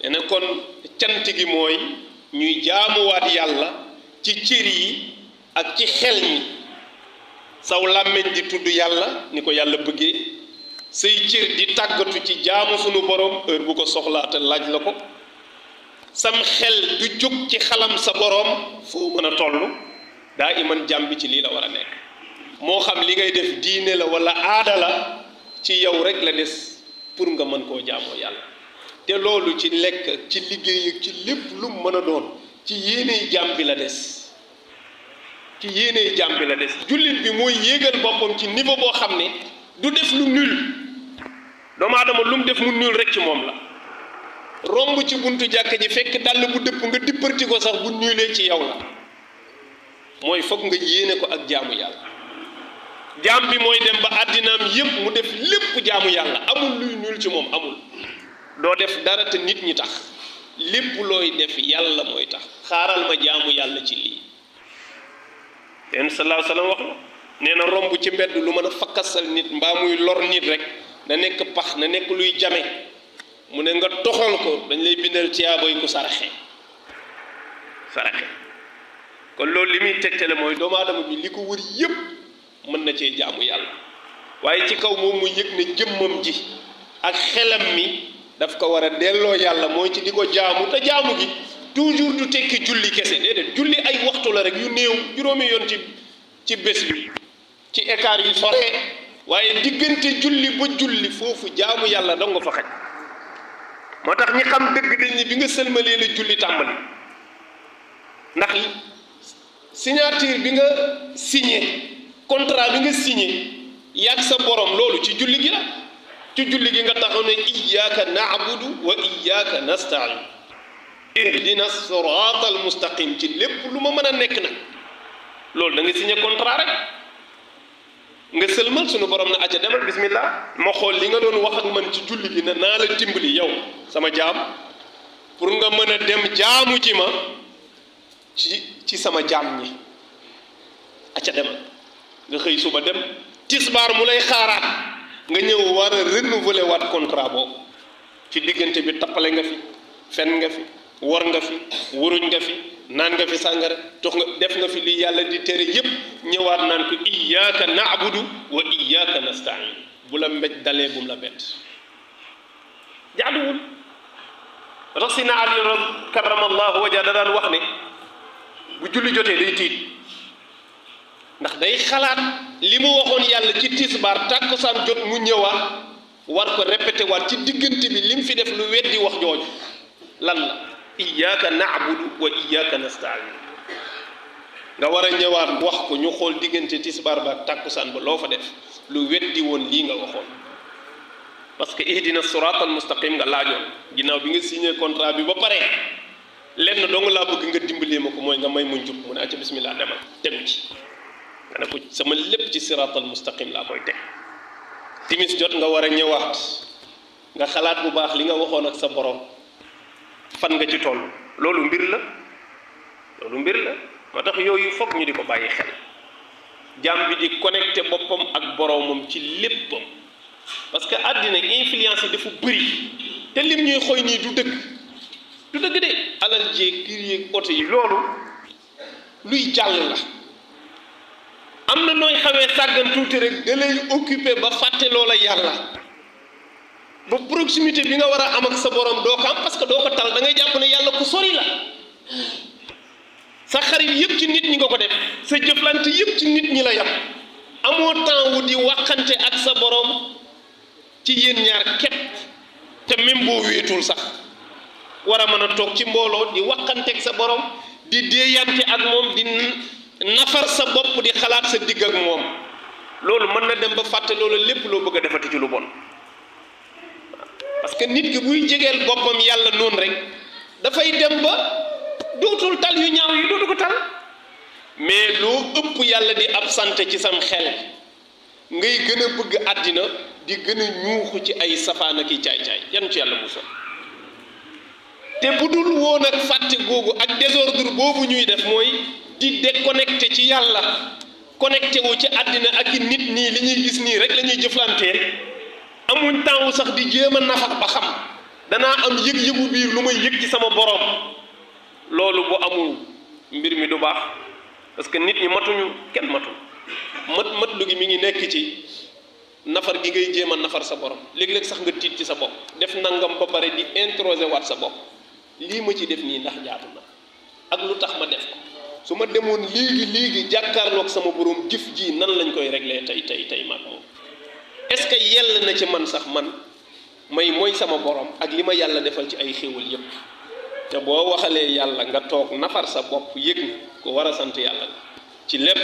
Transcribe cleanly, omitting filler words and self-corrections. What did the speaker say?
nee na kon cant gi mooy ñuy jaamuwaat yàlla ci cër yi ak ci xel mi saw làmmiñ di tudd yàlla ni ko yàlla bëggee say cër di tàggatu ci jaamu sunu borom heure bu ko soxlaa te laaj la ko sam xel du jóg ci xalam sa borom foo mën a toll daa iman jàmm bi ci lii la war a nekk moo xam li ngay def diine la wala aada la ci yow rek la des pour nga mën koo jaamoo yàlla te loolu ci lekk ci liggéey ak ci lépp lu mën a doon ci yéeney jàmm bi la des ci yéeney jàmm bi la des jullit bi mooy yéegal boppam ci niveau boo xam ne du def lu nul doomu aadama lu mu def mu nul rek ci moom la romb ci buntu jàkk ji fekk dàll bu dëpp nga dipparti ko sax bu nulee ci yow la mooy foog nga yéene ko ak jaamu yàlla jaam bi mooy dem ba àddinaam yépp mu def lépp jaamu yàlla amul luy nul ci moom amul doo def dara te nit ñi tax lépp looy def yàlla mooy tax xaaral ma jaamu yàlla ci lii teen sallallahu alayhi wa sallam wax la nee na romb ci mbedd lu mën a fakkasal nit mbaa muy lor nit rek na nekk pax na nekk luy jame mu ne nga toxal ko dañ lay bindal tiyaabay ku saraxe kon loolu li muy tegtale mooy doomu aadama bi li ko wër yépp mën na cee jaamu yàlla waaye ci kaw moom mu yëg ne jëmmam ji ak xelam mi daf ko war a delloo yàlla mooy ci di ko jaamu te jaamu gi toujours du tekki julli kese déedéet julli ay waxtu la rek yu néew juróomi yoon ci bés bi ci écart yu soree waaye diggante julli ba julli foofu jaamu yàlla dong nga fa xaj moo tax ñi xam dëgg dañ ni bi nga sëlmalee la julli tàmbali ndax signature bi nga signé contrat bi nga signé yàgg sa borom loolu ci julli gi la ci julli gi nga taxaw ne iyyaka na'budu wa iyyaka nasta'in ihdina sirata al mustaqim ci lépp lu ma mën a nekk nag loolu da nga signé contrat rek nga sëlmal sunu borom na acca demal bismillah ma xool li nga doon wax ak man ci julli gi ne naa la dimbali yow sama jaam pour nga mën a dem jaamu ji ma ci sama jaam ñi acca demal nga xëy suba dem tisbaar mu lay xaaraat nga ñëw war a renouveler waat contrat boobu ci diggante bi tappale nga fi fen nga fi wor nga fi wuruñ nga fi naan nga fi sàngara jox nga def nga fi li yàlla di tere yépp ñëwaat naan ko iyyaka na'budu wa iyyaka nasta'in bu la mbéj dalee bu mu la bett jaaduwul rasina ali karamallahu wajha da daan wax ne bu julli jotee day tiit ndax day xalaat li mu waxoon yàlla ci tisbaar tàkkusaan jot mu ñëwaat war ko répété waat ci diggante bi li mu fi def lu weddi wax jooju lan la iyyaka na'budu wa iyyaka nasta'in nga war a ñëwaat wax ko ñu xool diggante tisbaar ba tàkkusaan ba loo fa def lu weddi woon lii nga waxoon parce que ihdina siratal mustaqim nga laajoon ginnaaw bi nga signé contrat bi ba pare lenn dong laa bëgg nga dimbalee ma ko mooy nga may mu njub mu ne acca bismillah demal tegu ci nga ne ko sama lépp ci siratal mustaqim laa koy teg timis jot nga war a ñëwaat nga xalaat bu baax li nga waxoon ak sa borom fan nga ci toll loolu mbir la moo tax yooyu foog ñu di ko bàyyi xel jaam bi di connecté boppam ak boromam ci léppam parce que àddina influence yi dafa bëri te lim ñuy xoy nii du dëgg de alal jeeg kër yeeg oto yi loolu luy jàll la am na nooy xawee sàggan tuuti rek da lay occupé ba fàtte loola yàlla ba proximité bi nga war a am ak sa borom doo ko am parce que doo ko tal da ngay jàpp ne yàlla ku sori la sa xarit yëpp ci nit ñi nga ko def sa jëflante yëpp ci nit ñi la yam amoo temps wu di waxante ak sa borom ci yéen ñaar képp te même boo wéetul sax war a mën a toog ci mbooloo di waxante ak sa borom di déeyante ak moom di nafar sa bopp di xalaat sa digg ak moom loolu mën na dem ba fàtte loolu lépp loo bëgg a defati ci lu bon parce que nit ki buy jegeel boppam yàlla noonu rek dafay dem ba dootul tal yu ñaaw yi dootu ko tal mais loo ëpp yàlla di absenté ci sam xel ngay gën a bëgg àddina di gën a ñuuxu ci ay safaan ak i caay-caay yan ci yàlla musal te bu dul woon ak fàtte googu ak désordre boobu ñuy def mooy di déconnecté ci yàlla connecté wu ci àddina ak i nit nii li ñuy gis nii rek la ñuy jëflantee amuñ temps wu sax di jéem a nafar ba xam danaa am yëg-yëgu biir lu may yëg ci sama borom. loolu bu amul mbir mi du baax parce que nit ñi matuñu kenn matul mat lu gi mi ngi nekk ci nafar gi ngay jéem a nafar sa borom léeg-léeg sax nga tiit ci sa bopp def nangam ba pare di introsé waat sa bopp lii ma ci def nii ndax jaatu na ak lu tax ma def ko su ma demoon léegi jàkkaarloog sama borom jëf ji nan lañ koy réglé tey maag moom est-ce que yell na ci man sax man may mooy sama borom ak li ma yàlla defal ci ay xéwal yépp te boo waxalee yàlla nga toog nafar sa bopp yëg ko war a sant yàlla ci lépp